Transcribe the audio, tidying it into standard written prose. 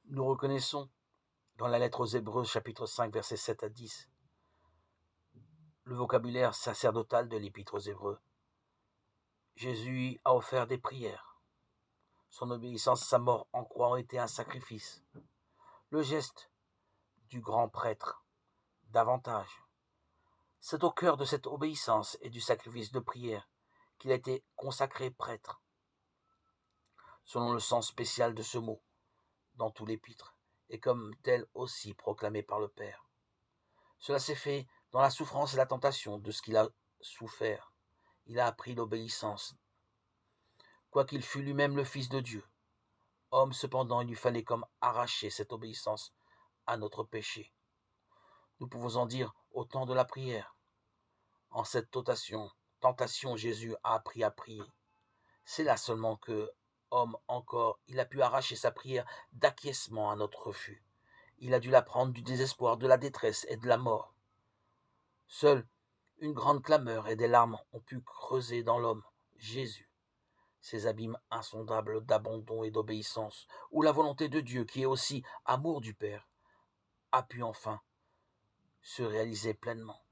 Nous reconnaissons dans la lettre aux Hébreux, chapitre 5, versets 7 à 10, le vocabulaire sacerdotal de l'Épître aux Hébreux. Jésus a offert des prières. Son obéissance à sa mort en croix ont été un sacrifice. Le geste du grand prêtre, davantage. C'est au cœur de cette obéissance et du sacrifice de prière qu'il a été consacré prêtre, selon le sens spécial de ce mot, dans tout l'Épître, et comme tel aussi proclamé par le Père. Cela s'est fait dans la souffrance et la tentation de ce qu'il a souffert. Il a appris l'obéissance, quoiqu'il fût lui-même le Fils de Dieu. Homme, cependant, il lui fallait comme arracher cette obéissance à notre péché. Nous pouvons en dire autant de la prière. En cette tentation, Jésus a appris à prier. C'est là seulement que, homme encore, il a pu arracher sa prière d'acquiescement à notre refus. Il a dû la prendre du désespoir, de la détresse et de la mort. Seule une grande clameur et des larmes ont pu creuser dans l'homme, Jésus, ces abîmes insondables d'abandon et d'obéissance, où la volonté de Dieu, qui est aussi amour du Père, a pu enfin se réaliser pleinement.